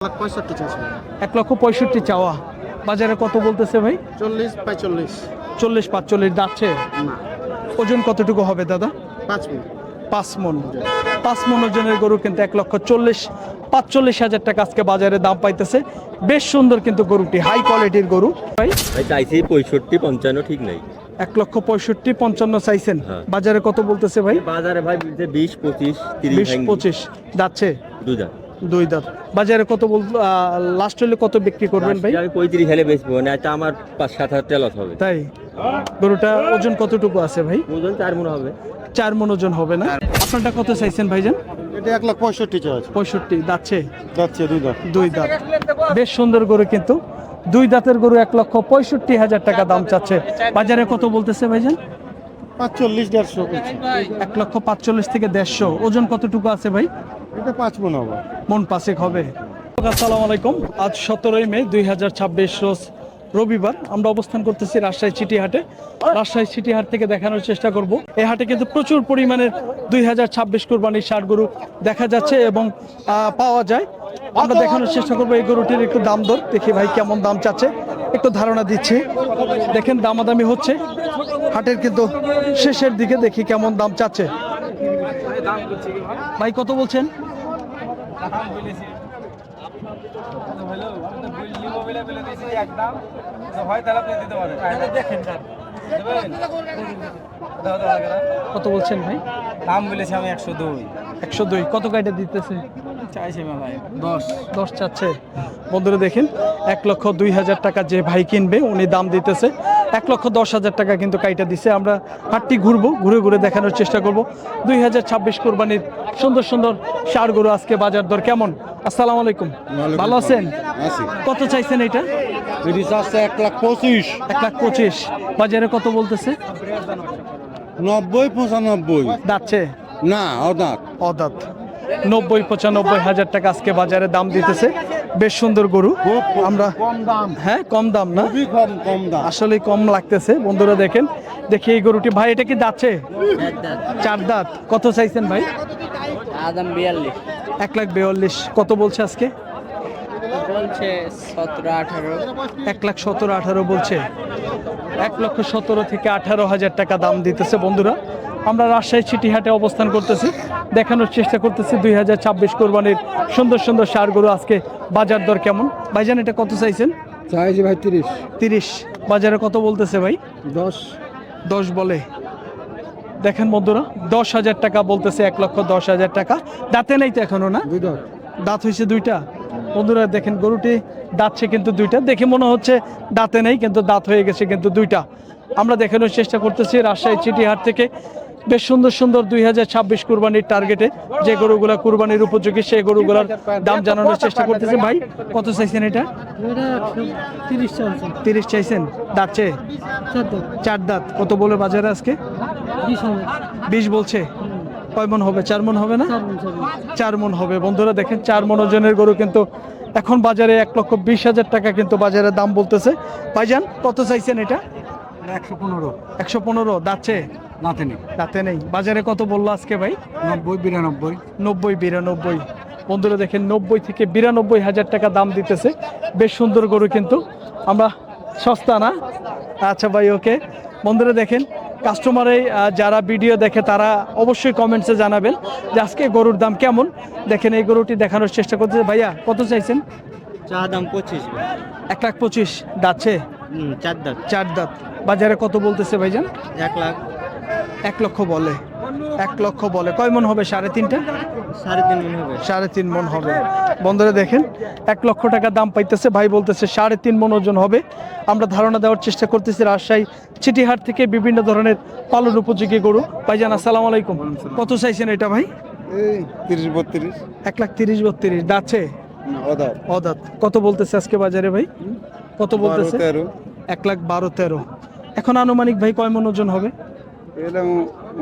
1,65,000 চাওয়া। বাজারে কত বলতেছে ভাই? 40-45। 40-45 যাচ্ছে। ওজন কতটুকু হবে দাদা? 5 মণ। 5 মণ। 5 মণ ওজনের গরু কিন্তু 1,40,45,000 টাকা আজকে বাজারে দাম পাইতেছে। বেশ সুন্দর কিন্তু গরুটি, হাই কোয়ালিটির গরু ভাই। চাইছি 65-55 ঠিক নাই। 1,65,55 চাইছেন। বাজারে কত বলতেছে ভাই? বাজারে ভাই 20-25 20-25 যাচ্ছে। দুই দাঁত। বাজারে কত লাস্ট হলে কত বিক্রি করবেন ভাই? আমি 35 হলে বেচবো না, এটা আমার 5-7 হাজার লস হবে। তাই গরুটা ওজন কতটুকু আছে ভাই? ওজন 4 মণ হবে। 4 মণ ওজন হবে না? আপনারটা কত চাইছেন ভাইজান? এটা 1,65,000 চাওয়া। 65 যাচ্ছে। দুই দাঁত। বেশ সুন্দর গরু কিন্তু, 2 দাঁতের গরু 1,65,000 টাকা দাম চাচ্ছে। বাজারে কত বলতেছে ভাইজান? 45-150। 1,45,000 থেকে 150। ওজন কতটুকু আছে ভাই? এটা 5 মণ হবে। মন পাঁচেক হবে। আসসালামু আলাইকুম। আজ 17 মে 2026 রোজ রবিবার। আমরা অবস্থান করতেছি রাজশাহী চিটিহাটে। রাজশাহী চিটিহাট থেকে দেখানোর চেষ্টা করব। এই হাটে কিন্তু প্রচুর পরিমাণের 2026 কোরবানির ষাঁড় গরু দেখা যাচ্ছে এবং পাওয়া যায়। আমরা দেখানোর চেষ্টা করবো এই গরুটির একটু দাম দর দেখি ভাই কেমন দাম চাচ্ছে, একটু ধারণা দিচ্ছে। দেখেন দামাদামি হচ্ছে হাটের কিন্তু শেষের দিকে, দেখি কেমন দাম চাচ্ছে। ভাই কত বলছেন? কত বলছেন ভাই? দাম বলেছি আমি 102। 102 কত কাইটা দিতেছে? চাইছে ভাই 10 চাচ্ছে। বন্ধুরা দেখেন 1,02,000 টাকা যে ভাই কিনবে উনি দাম দিতেছে। 1,10,000 টাকা কিন্তু কাইটা দিছে। আমরা হাটটি ঘুরবো, ঘুরে ঘুরে দেখানোর চেষ্টা করব 2026 কোরবানির সুন্দর সুন্দর ষাঁড় গরু আজকে বাজার দর কেমন। আসসালামু আলাইকুম, ভালো আছেন? কত চাইছেন এটা? 1,25,000। 1,25,000। বাজারে কত বলতেছে? 90-95। যাচ্ছে না অদাঁত। 90-95,000 টাকা আজকে বাজারে দাম দিতেছে। বেশ সুন্দর গরু। আমরা কম দাম। হ্যাঁ কম দাম না, খুবই কম দাম। আসলে কম লাগতেছে। বন্ধুরা দেখেন, দেখি এই গরুটি ভাই এটা কি যাচ্ছে? 4 দাঁত। কত চাইছেন ভাই? আদাম 42 1,42,000। কত বলছে আজকে? বলছে 17-18। 1,17,18 বলছে। 1,17,000 থেকে 18,000 টাকা দাম দিতেছে। বন্ধুরা আমরা রাজশাহী চিটিহাটে অবস্থান করতেছি, দেখানোর চেষ্টা করতেছি 2026 কোরবানির সুন্দর সুন্দর ষাঁড় গরু আজকে বাজার দর কেমন। ভাইজান এটা কত চাইছেন? চাইছি ভাই 30। বাজারে কত বলতেছে ভাই? 10 বলে। দেখেন বন্ধুরা 10,000 টাকা বলতেছে। 1,10,000 টাকা। দাঁতে নেই তো এখনো না? দুই দাঁত। দাঁত হয়েছে 2টা। বন্ধুরা দেখেন গরুটি দাঁতছে কিন্তু 2টা, দেখে মনে হচ্ছে দাঁতে নেই কিন্তু দাঁত হয়ে গেছে কিন্তু 2টা। আমরা দেখানোর চেষ্টা করতেছি রাজশাহী চিটিহাট থেকে বেশ সুন্দর সুন্দর 2026 কুরবানির টার্গেটে যে গরুগুলা কুরবানির উপযোগী সেই গরুগুলার দাম জানানোর চেষ্টা করতেছে। ভাই কত চাইছেন এটা? 30 চাইছেন। দাঁতছে 4 দাঁত। কত বলে বাজারে আজকে? 20 বলছে। কয় মণ হবে? 4 মণ হবে না? 4 মণ হবে। বন্ধুরা দেখেন 4 মণ ওজনের গরু কিন্তু এখন বাজারে 1,20,000 টাকা কিন্তু বাজারে দাম বলতেছে। ভাইজান কত চাইছেন এটা? 115। 115 দাঁতছে। দাঁতে নেই। বাজারে কত বললো আজকে ভাই? 90-92। 90-92। বন্ধুরা দেখেন 90 থেকে 92,000 টাকা দাম দিতেছে। বেশ সুন্দর গরু কিন্তু, আমরা সস্তা না। আচ্ছা ভাই ওকে। বন্ধুরা দেখেন কাস্টমারে যারা ভিডিও দেখে তারা অবশ্যই কমেন্টসে জানাবেন যে আজকে গরুর দাম কেমন। দেখেন এই গরুটি দেখানোর চেষ্টা করতেছে। ভাইয়া কত চাইছেন? চা দাম 25। 1,25,000 দাঁতছে। 4 দাঁত। 4 দাঁত। বাজারে কত বলতেছে ভাইজান? 1 লাখ। 1 লক্ষ বলে। 1 লক্ষ বলে। কয় মণ হবে? 3.5টা। 3.5 মণ হবে। 3.5 মণ হবে। বন্ধুরা দেখেন 1 লক্ষ টাকা দাম পাইতেছে, ভাই বলতেছে 3.5 মণ ওজন হবে। আমরা ধারণা দেওয়ার চেষ্টা করতেছি রাজশাহী চিটিহাট থেকে বিভিন্ন ধরনের পালন উপযোগী গরু। ভাইজান আসসালামু আলাইকুম, কত চাইছেন এটা ভাই? এই 30-32। 1,30,000-32 দাঁতছে। অদাঁত। কত বলতেছে আজকে বাজারে ভাই? কত বলতেছে? 1,12,13। এখন আনুমানিক ভাই কয় মণ ওজন হবে? এলাম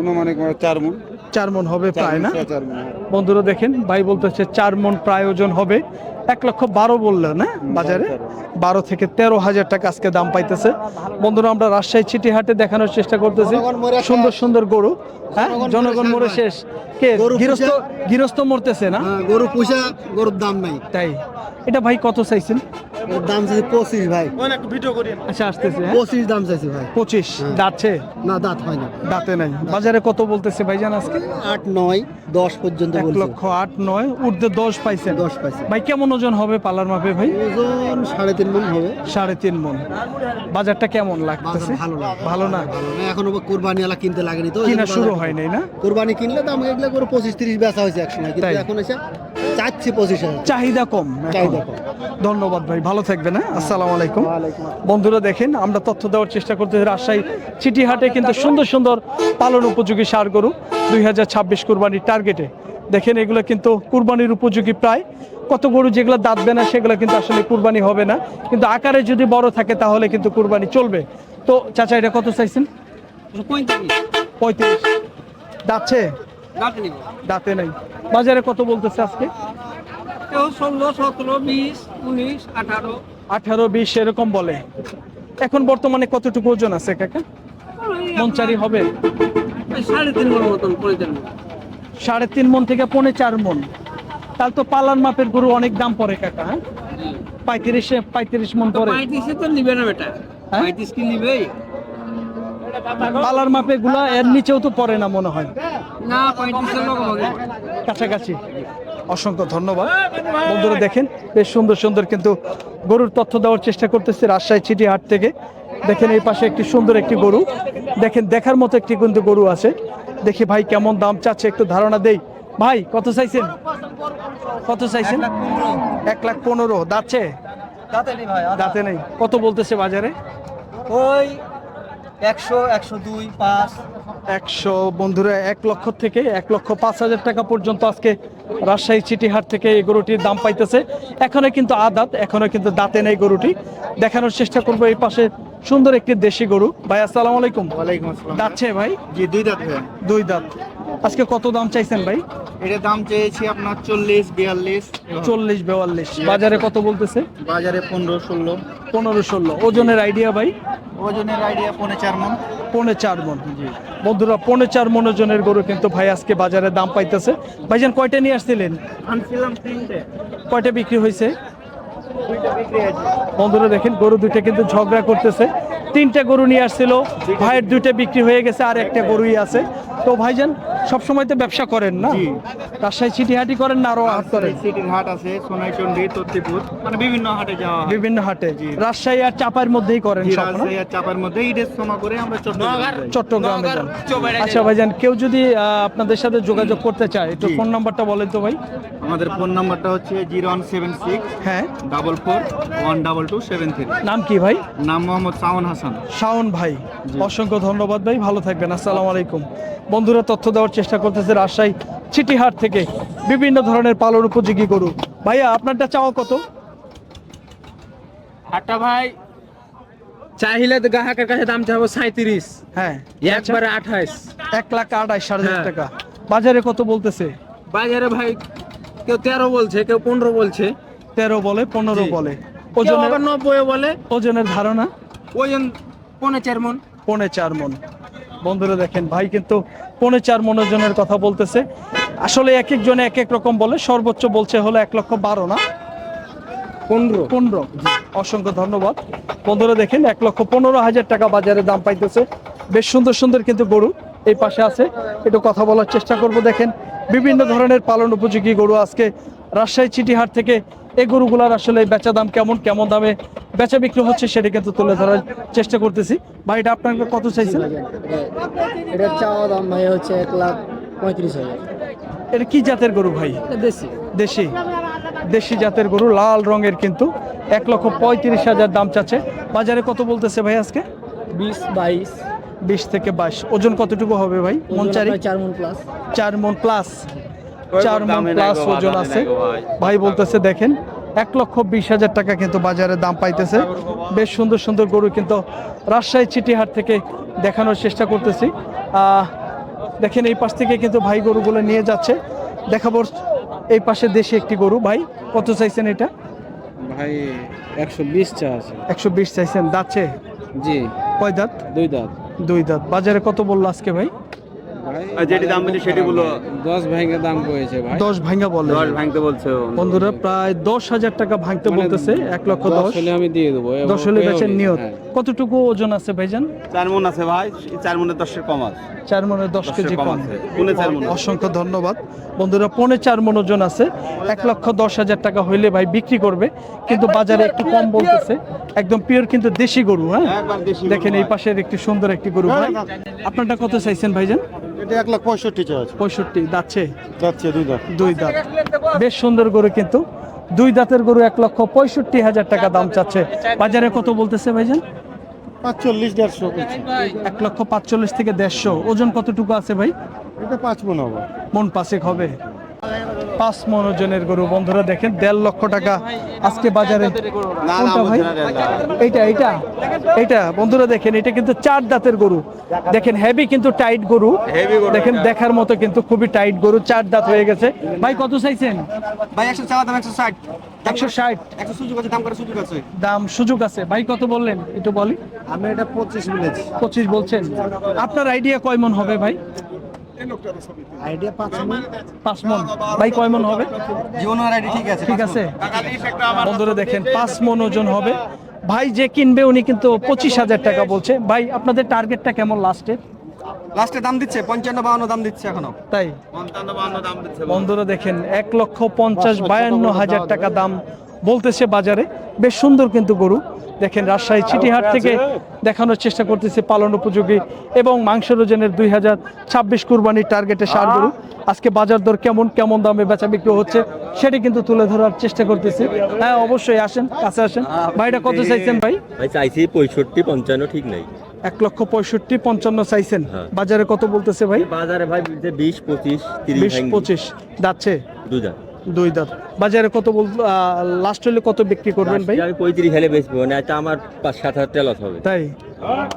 অনুমানিক 4 মণ। 4 মণ হবে প্রায় না? 4 মণ। বন্ধুরা দেখেন ভাই বলতেছে 4 মণ প্রায় ওজন হবে। 1,12,000 বললেন না বাজারে? 12 থেকে 13,000 টাকা আজকে দাম পাইতেছে। বন্ধুরা আমরা রাজশাহী চিটিহাটে দেখানোর চেষ্টা করতেছি সুন্দর সুন্দর গরু। হ্যাঁ, জনগণ মরে শেষ। কে গৃহস্থ মরতেছে না? গরু পুষা, গরুর দাম নাই। তাই এটা ভাই কত চাইছেন? এর দাম চাইছে 25 ভাই। আচ্ছা আসতেছে, হ্যাঁ 25 দাম চাইছে ভাই। 25 দাঁতছে? না, দাঁত হয় না। দাঁতে নাই। বাজারে কত বলতেছে ভাইজান আজকে? 8, 9, 10 পর্যন্ত বলছে। 1,08,9 ঊর্ধ্বে 10 পাইছেন। 10 পাইছে। ভাই কেমন ওজন হবে পালার মাপে ভাই? ওজন 3.5 মণ হবে। 3.5 মণ। বাজারটা কেমন লাগতেছে? ভালো না। ভালো না? এখনো কুরবানি আলা কিনতে লাগেনি তো। কিনা শুরু হয় নাই না? কুরবানি কিনলে দাম এগুলা করে 25-30 বেচা হয়েছে একসময়, কিন্তু তাই? এখন এসে চাচ্ছি 25,000। চাহিদা কম এখন। চাহিদা কম। ধন্যবাদ ভাই, ভালো থাকবেন। হ্যাঁ, আসসালামু আলাইকুম। বন্ধুরা দেখেন আমরা তথ্য দেওয়ার চেষ্টা করতেছি রাজশাহী চিটিহাটে কিন্তু সুন্দর সুন্দর পালন উপযোগী ষাঁড় গরু 2026 কুরবানির টার্গেটে। দেখেন এগুলো কিন্তু কুরবানির উপযোগী প্রায়। কত গরু যেগুলো দাঁতবে না সেগুলো কিন্তু আসলে কুরবানি হবে না, কিন্তু আকারে যদি বড় থাকে তাহলে কিন্তু কুরবানি চলবে। তো চাচা এটা কত চাইছেন? 35। দাঁতছে? দাঁতে নাই। বাজারে কত বলতেছে আজকে? 16, 17, 20, 19, 18। 18-20 এরকম বলে। এখন বর্তমানে কতটুকু ওজন আছে কাকা? মন চারি হবে? 3.5 মণ মতন করে দেন। 3.5 মণ থেকে 4.5 মণ। তাহলে তো পালান মাপের গরু অনেক দাম পড়ে কাকা। হ্যাঁ, 35 মণ পড়ে। 35 তো নিবে না বেটা। হ্যাঁ? 35 কি নিবে? পালার মাপে গুলা এর নিচেও তো পড়ে না মনে হয়। না, 35 এর লোক হবে। কাছাকাছি। অসংখ্য ধন্যবাদ। বন্ধুরা দেখেন বেশ সুন্দর সুন্দর কিন্তু গরুর তথ্য দেওয়ার চেষ্টা করতেছি রাজশাহী চিটিহাট থেকে। দেখেন এই পাশে একটি সুন্দর একটি গরু, দেখেন দেখার মতো একটি কিন্তু গরু আছে। দেখি ভাই কেমন দাম চাচ্ছে একটু ধারণা দেই। ভাই কত চাইছেন? কত চাইছেন? 1,15,000। দাঁতছে? দাঁতে নেই। কত বলতেছে বাজারে? ওই 100, 102, 5। 100। বন্ধুরা 1 লক্ষ থেকে 1,05,000 টাকা পর্যন্ত আজকে রাজশাহী চিটিহাট থেকে এই গরুটির দাম পাইতেছে। এখনো কিন্তু আদাত, এখনো কিন্তু দাঁতে নেই গরুটি। দেখানোর চেষ্টা করবো এই পাশে সুন্দর একটি দেশি গরু। ভাই আসসালামু আলাইকুম। ওয়ালাইকুম আসসালাম। দাঁতছে ভাই? জি, 2 দাঁত ভাই। 2 দাঁত। আজকে কত দাম চাইছেন ভাই? এটার দাম চেয়েছি আপনার 40, 42। 40-42। বাজারে কত বলতেছে? বাজারে 15, 16। 15-16। ওজনের আইডিয়া ভাই? ওজনের আইডিয়া 4.5 মণ। 4.5 মণ। বন্ধুরা 4.5 মণ ওজনের গরু কিন্তু ভাই আজকে বাজারে দাম পাইতেছে। ভাইজান কয়টা নিয়ে আসছিলেন? আনছিলাম 3টে। কয়টা বিক্রি হয়েছে? 2টা বিক্রি আছে। বন্ধুরা দেখেন গরু দুইটা কিন্তু ঝগড়া করতেছে। 3টে গরু নিয়ে আসছিল, ভাইয়ের 2টে বিক্রি হয়ে গেছে, আর একটা গরুই আছে। তো ভাইজান সবসময় তো ব্যবসা করেন না? জি। রাজশাহী চিটিহাটি করেন না আরো হাট করেন? সিটির হাট আছে, সোনাইচন্ডী, তত্তিপুর, মানে বিভিন্ন হাটে যাওয়া হয়। বিভিন্ন হাটে। রাজশাহী আর চাপার মধ্যেই করেন জি, সব না? রাজশাহী আর চাপার মধ্যে ঈদের সময় করে আমরা চট্টগ্রামে যান। আচ্ছা ভাইজান কেউ যদি আপনাদের সাথে যোগাযোগ করতে চায় একটু জি। ফোন নাম্বারটা বলেন তো ভাই। আমাদের ফোন নাম্বারটা হচ্ছে 0176 হ্যাঁ, 44 12273। নাম কি ভাই? নাম মোহাম্মদ শাওন হাসান। শাওন ভাই, অসংখ্য ধন্যবাদ ভাই, ভালো থাকবেন। আসসালামু আলাইকুম। বন্ধুরা তথ্য দেওয়ার চেষ্টা করতেছে রাজশাহী চিটিহাট থেকে বিভিন্ন ধরনের পালন উপযোগী গরু। ভাইয়া আপনারটা চাওয়া কত? হাটটা ভাই চাইলে তো গ্রাহকের কাছে দাম চাবো 37। হ্যাঁ, একবারে 28। 1,28,500 হ্যাঁ। টাকা। বাজারে কত বলতেছে? বাজারে ভাই কেউ 13 বলছে, কেউ 15 বলছে, 13 বলে, 15 জি। বলে। কেউ ওজনের আবার 90 বলে। ওজনের ধারণা? ওজন 4.5 মণ। 4.5 মণ। বন্ধুরা দেখেন ভাই কিন্তু 4.5 মণ ওজনের কথা বলতেছে। আসলে এক একজনে এক এক রকম বলে, সর্বোচ্চ বলছে হলো 1,12,000 না 15। অসংখ্য ধন্যবাদ। বন্ধুরা দেখেন 1,15,000 টাকা বাজারে দাম পাইতেছে। বেশ সুন্দর সুন্দর কিন্তু গরু এই পাশে আছে, একটু কথা বলার চেষ্টা করব। দেখেন বিভিন্ন ধরনের পালন উপযোগী গরু আজকে রাজশাহী চিটিহাট থেকে এই গরুগুলার আসলে বেচা দাম কেমন, কেমন দামে বেচা বিক্রি হচ্ছে সেটা কিন্তু তুলে ধরার চেষ্টা করতেছি। ভাই এটা আপনাকে কত চাইছেন? এটা চাওয়া দাম ভাই হচ্ছে 1,35,000। এটা কি জাতের গরু ভাই? দেশি। দেশি। দেশি জাতের গরু, লাল রঙের কিন্তু 1,35,000 দাম চাচ্ছে। বাজারে কত বলতেছে ভাই আজকে? 20, 22। 20 থেকে 22। ওজন কতটুকু হবে ভাই? মন চারি? 4 মণ প্লাস। 4 মণ প্লাস। 4 মণ প্লাস ওজন আছে ভাই বলতেছে। দেখেন 1,20,000 টাকা কিন্তু বাজারে দাম পাইতেছে। বেশ সুন্দর সুন্দর গরু কিন্তু রাজশাহী চিটিহাট থেকে দেখানোর চেষ্টা করতেছি। দেখেন এই পাশ থেকে কিন্তু ভাই গরুগুলো নিয়ে যাচ্ছে। দেখাবো এই পাশে দেশি একটি গরু ভাই, কত চাইছেন এটা? ভাই 120 চা আছে। 120 চাইছেন, দাঁতছে? জি, কয় দাঁত? 2 দাঁত। 2 দাঁত। বাজারে কত বললো আজকে ভাই? ভাই যেটি দাম বলি সেটি বলো। 10 ভাঙা দাম করেছে ভাই। 10 ভাঙা বলে। 10 ভাঙতে বলছে বন্ধুরা প্রায় 10,000 টাকা ভাঙতে বলতেছে। 1,10,000 হলে আমি দিয়ে দেবো। 10 হলে বেচের নিয়ত। কতটুকু ওজন আছে ভাইজান? 4 মণ আছে ভাই, 4 মণের 10 এর কম আছে। 4 মনে 10 কেজি কম কম। আছে। পৌনে 4 মণ। অসংখ্য ধন্যবাদ বন্ধুরা। 4.5 মণ ওজন আছে, 1,10,000 টাকা হইলে ভাই বিক্রি করবে, কিন্তু বাজারে একটু কম বলতেছে। একদম পিওর কিন্তু দেশি গরু। হ্যাঁ, একবার দেশি দেখেন এই পাশের একটি সুন্দর একটি গরু ভাই। আপনারটা কত চাইছেন ভাইজান? এটা 1,65,000 চা আছে। 65 দাঁতছে? যাচ্ছে 2 দাঁত। 2 দাঁত। বেশ সুন্দর গরু কিন্তু 2 দাঁতের গরু 1,65,000 টাকা দাম চাচ্ছে। বাজারে কত বলতেছে ভাইজান? 45-150 বলছে। 1,45,000 থেকে 150। ওজন কতটুকু আছে ভাই? এটা 5 মণ হবে। মন পাঁচেক হবে। 5 মণ ওজনের গরু বন্ধুরা দেখেন, 1.5 লক্ষ টাকা আজকে বাজারে। কোনটা ভাই? এইটা বন্ধুরা দেখেন, এটা কিন্তু 4 দাঁতের গরু। দেখেন হেভি কিন্তু টাইট গরু। দেখেন দেখার মতো কিন্তু খুবই টাইট গরু, 4 দাঁত হয়ে গেছে। ভাই কত চাইছেন? ভাই 100 চাওয়া দাম 160। 160। 100 সুযোগ আছে, দাম করে সুযোগ আছে। দাম সুযোগ আছে। ভাই কত বললেন একটু বলি? আমি এটা 25 বলেছি। 25 বলছেন। আপনার আইডিয়া কয় মণ হবে ভাই? আইডিয়া 5 মণ। 5 মণ। ভাই কয় মণ হবে? জীবন আইডি ঠিক আছে। ঠিক আছে বন্ধুরা দেখেন, 5 মণ ওজন হবে। ভাই যে কিনবে উনি কিন্তু 25,000 টাকা বলছে। ভাই আপনাদের টার্গেটটা কেমন লাস্টে? লাস্টে দাম দিচ্ছে 55-52 দাম দিচ্ছে এখনো। তাই 55-52 দাম দিচ্ছে। বন্ধুরা দেখেন 1,50,52,000 টাকা দাম বলতেছে বাজারে। বেশ সুন্দর কিন্তু গরু। দেখেন রাজশাহী চিটিহাট থেকে দেখানোর চেষ্টা করতেছে পালন উপযোগী এবং মাংসের ওজনের 2026 কুরবানির টার্গেটে ষাঁড় গরু। আজকে বাজার দর কেমন দামে বেচা বিক্রি হচ্ছে সেটা কিন্তু তুলে ধরার চেষ্টা করতেছি। হ্যাঁ অবশ্যই আসেন, কাছে আসেন। ভাইটা কত চাইছেন ভাই? ভাই চাইছি 65-55 ঠিক নাই। 1,65,55 চাইছেন। হ্যাঁ। বাজারে কত বলতেছে ভাই? বাজারে ভাই যে 20-25-30 20-25 দাচ্ছে? 2 দাঁত। 2 দাঁত। বাজারে কত লাস্ট হলে কত বিক্রি করবেন ভাই? আমি 35 হলে বেচবো, না এটা আমার 5-7 হাজার টাকা লস হবে। তাই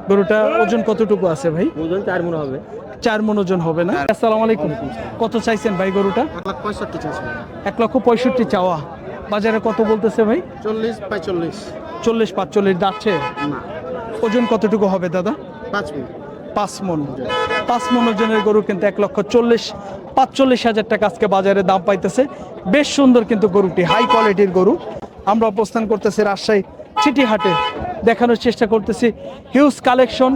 গরুটা ওজন কতটুকু আছে ভাই? ওজন 4 মণ হবে। 4 মণ ওজন হবে না? আসসালামু আলাইকুম। কত চাইছেন ভাই গরুটা? 1,65,000 চাইছে। 1,65,000 চাওয়া। বাজারে কত বলতেছে ভাই? 40-45। 40-45 দাচ্ছে? না, ওজন কতটুকু হবে দাদা? 5 মণ। 5 মণ। 5 মণ ওজনের গরু কিন্তু 1,40,45,000 টাকা আজকে বাজারে দাম পাইতেছে। বেশ সুন্দর কিন্তু গরুটি, হাই কোয়ালিটির গরু। আমরা অবস্থান করতেছি রাজশাহী চিটিহাটে, দেখানোর চেষ্টা করতেছি হিউজ কালেকশন,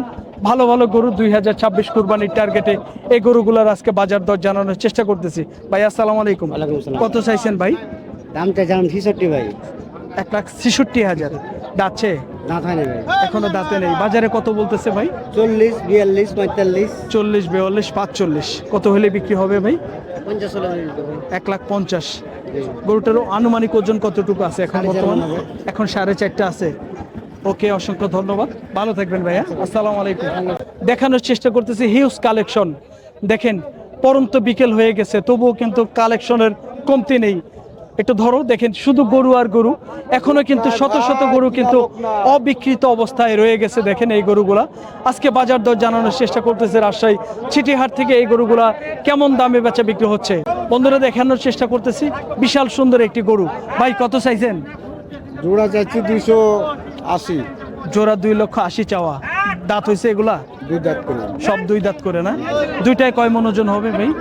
ভালো ভালো গরু 2026 কুরবানির টার্গেটে এই গরুগুলোর আজকে বাজার দর জানানোর চেষ্টা করতেছি। ভাই আসসালামু আলাইকুম। ওয়ালাইকুম আসসালাম। কত চাইছেন ভাই? দামটা জানান 66 ভাই। 1,66,000 দাঁতছে? দাঁত হয় না ভাই। এখনো দাঁতে নেই। বাজারে কত বলতেছে ভাই? 40-42-45। 40-42-45 কত হলে বিক্রি হবে ভাই? 50 হলে আমি দিতে ভাই। 1,50,000। গরুটারও আনুমানিক ওজন কতটুকু আছে এখন 4.5 বর্তমানে? হবে। এখন 4.5 আছে। ওকে, অসংখ্য ধন্যবাদ, ভালো থাকবেন ভাইয়া। আসসালামু আলাইকুম। দেখানোর চেষ্টা করতেছি হিউজ কালেকশন। দেখেন পরন্ত বিকেল হয়ে গেছে, তবুও কিন্তু কালেকশনের কমতি নেই। একটু ধরো, দেখেন শুধু গরু আর গরু। এখনো কিন্তু শত শত গরু কিন্তু অবিকৃত অবস্থায় রয়ে গেছে। দেখেন এই গরুগুলা আজকে বাজার দর জানানোর চেষ্টা করতেছে রাজশাহী চিটিহাট থেকে। এই গরুগুলা কেমন দামে বেচা বিক্রি হচ্ছে বন্ধুরা দেখানোর চেষ্টা করতেছি। বিশাল সুন্দর একটি গরু। ভাই কত চাইছেন? জোড়া চাইছি 280। জোড়া 2,80,000 চাওয়া। দাঁত হয়েছে এগুলা? 2 দাঁত করে। সব 2 দাঁত করে না? দুইটায় কয় মণ ওজন হবে ভাই?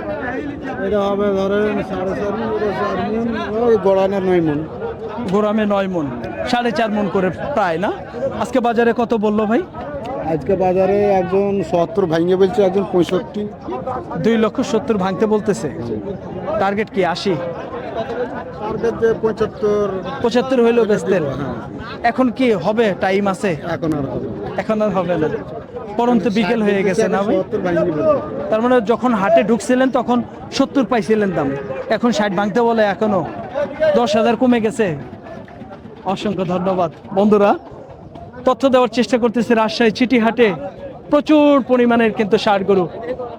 এটা হবে ধরেন 4.5 মণ, ওটা 4 মণ, ওই গড়ানে 9 মণ। গোরামে 9 মণ, 4.5 মণ করে প্রায় না? আজকে বাজারে কত বললো ভাই? আজকে বাজারে একজন 70 ভাঙে বলছে, একজন 65। 2,70,000 ভাঙতে বলতেছে। টার্গেট কি 80? টার্গেট যে 75 হইলেও বেচতেন। এখন কি হবে? টাইম আছে? এখন আর হবে। এখন আর হবে না, পরন্ত বিকেল হয়ে গেছে না ভাই? 70 ভাঙে বলছে। তার মানে যখন হাটে ঢুকছিলেন তখন 70 পাইছিলেন দাম, এখন 60 ভাঙতে বলে এখনো 10,000 কমে গেছে। অসংখ্য ধন্যবাদ বন্ধুরা। তথ্য দেওয়ার চেষ্টা করতেছি রাজশাহী চিটিহাটে প্রচুর পরিমাণের কিন্তু ষাঁড় গরু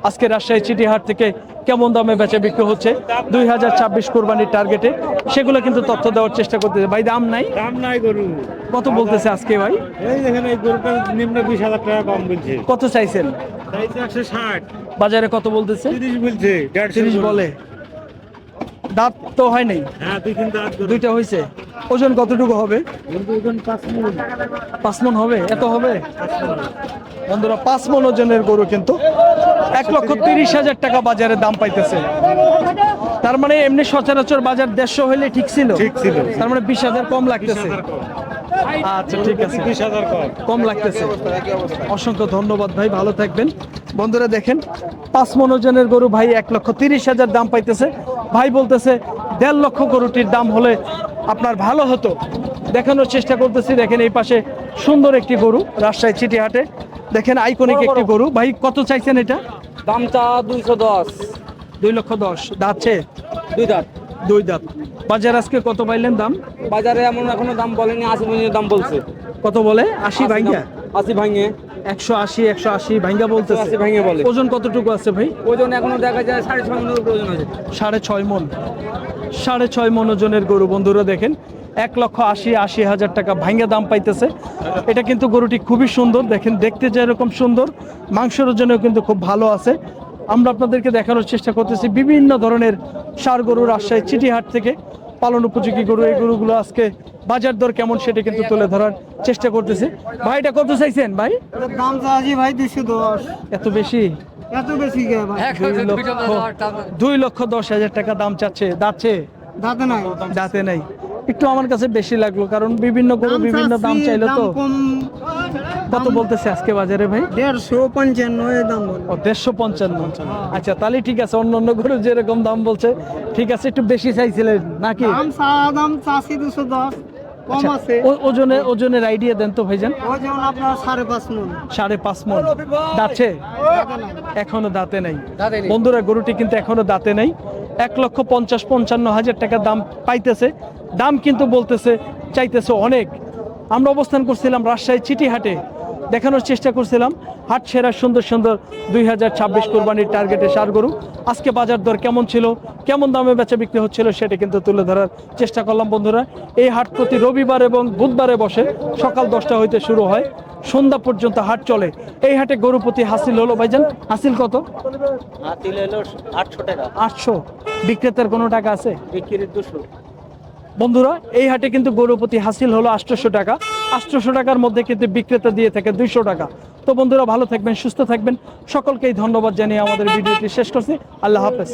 আজকে রাজশাহী চিটিহাট থেকে কেমন দামে বেচা বিক্রি হচ্ছে 2026 কোরবানির টার্গেটে, সেগুলো কিন্তু তথ্য দেওয়ার চেষ্টা করতেছে। ভাই দাম নাই? দাম নাই গরু। কত বলতেছে আজকে ভাই? এই দেখেন এই গরুটা নিম্ন 20,000 টাকা কম বলছে। কত চাইছেন? চাইছে 160। বাজারে কত বলতেছে? 30 বলছে। 30 বলে। দাঁত তো হয় নাই? হ্যাঁ, দুই তিন দাঁত গরু। দুইটা হয়েছে। ওজন কতটুকু হবে? কিন্তু ওজন 5 মণ। 5 মণ হবে? এত হবে বন্ধুরা? 5 মণ ওজনের গরু কিন্তু 1,30,000 টাকা বাজারে দাম পাইতেছে। তার মানে এমনি সচরাচর বাজার 150 হলে ঠিক ছিল। ঠিক ছিল। তার মানে 20,000 কম লাগতেছে। 20,000 কম। আচ্ছা ঠিক আছে, 20,000 কম। কম লাগতেছে। অসংখ্য ধন্যবাদ ভাই, ভালো থাকবেন। বন্ধুরা দেখেন 5 মণ ওজনের গরু ভাই 1,30,000 দাম পাইতেছে। ভাই বলতেছে 1.5 লক্ষ গরুটির দাম হলে আপনার ভালো হতো। দেখানোর চেষ্টা করতেছি। দেখেন এই পাশে সুন্দর একটি গরু, রাজশাহী চিটিহাটে দেখেন আইকনিক একটি গরু। ভাই কত চাইছেন এটা? দামটা 210। 2,10,000। দাঁতছে? 2 দাঁত। 2 দাঁত। বাজার আজকে কত পাইলেন দাম? বাজারে এমন এখনো দাম বলেনি, 80 পর্যন্ত দাম বলছে। কত বলে? 80 ভাঙ্গা? 80 ভাঙে। 180 ভাঙ্গা বলতেছে। 180 ভাঙে বলে। ওজন কতটুকু আছে ভাই? ওজন এখনো দেখা যায় 6.5 মণের উপর ওজন আছে। 6.5 মণ। 6.5 মণ ওজনের গরু বন্ধুরা দেখেন 1,80,000 টাকা ভাঙ্গা দাম পাইতেছে। এটা কিন্তু গরুটি খুবই সুন্দর, দেখেন দেখতে যেরকম সুন্দর, মাংসের ওজনেও কিন্তু খুব ভালো আছে। আমরা আপনাদেরকে দেখানোর চেষ্টা করতেছি বিভিন্ন ধরনের ষাঁড় গরু রাজশাহী চিটিহাট থেকে পালন উপযোগী গরু। এই গরুগুলো আজকে বাজার দর কেমন সেটা কিন্তু তুলে ধরার চেষ্টা করতেছি। ভাই এটা কত চাইছেন ভাই? এটার দাম চাচ্ছি ভাই 210। এত বেশি? এত বেশি কে ভাই? 2,10,000 টাকা দাম চাচ্ছে। দাঁতছে? দাঁতে নাই। দাঁতে নাই। একটু আমার কাছে বেশি লাগলো, কারণ বিভিন্ন গরু বিভিন্ন দাম চাইলো তো। কম। কত বলতেছে আজকে বাজারে ভাই? 150-55 এর দাম বলে। ও 150-55। আচ্ছা তাহলে ঠিক আছে, অন্য অন্য গরু যেরকম দাম বলছে ঠিক আছে, একটু বেশি চাইছিলেন নাকি? দাম চাচ্ছি 210, কম আচ্ছা, আছে। ওজনের আইডিয়া দেন তো ভাইজান। ওজন আপনার 5.5 মণ। 5.5 মণ। দাঁতছে? দাঁতে নাই। এখনো দাঁতে নাই। বন্ধুরা গরুটি কিন্তু এখনো দাঁতে নাই। 1,50,55,000 টাকা দাম পাইতেছে। দাম কিন্তু বলতেছে, চাইতেছে অনেক। আমরা অবস্থান করছিলাম রাজশাহী চিটিহাটে, দেখানোর চেষ্টা করছিলাম হাট সেরা সুন্দর সুন্দর 2026 কোরবানির টার্গেটে ষাঁড় গরু। আজকে বাজার দর কেমন ছিল, কেমন দামে বেচা বিক্রি হচ্ছিল সেটা কিন্তু তুলে ধরার চেষ্টা করলাম বন্ধুরা। এই হাট প্রতি রবিবার এবং বুধবারে বসে, সকাল 10টা হইতে শুরু হয়, সন্ধ্যা পর্যন্ত হাট চলে। এই হাটে গরু প্রতি হাসিল হলো ভাইজান, হাসিল কত? হাতিল হলো 800 টাকা। 800। বিক্রেতার কোনো টাকা আছে? বিক্রির 200। বন্ধুরা এই হাটে কিন্তু গরু প্রতি হাসিল হলো 800 টাকা। 800 টাকার মধ্যে কিন্তু বিক্রেতা দিয়ে থাকে 200 টাকা। তো বন্ধুরা ভালো থাকবেন, সুস্থ থাকবেন, সকলকেই ধন্যবাদ জানিয়ে আমাদের ভিডিওটি শেষ করছি। আল্লাহ হাফেজ।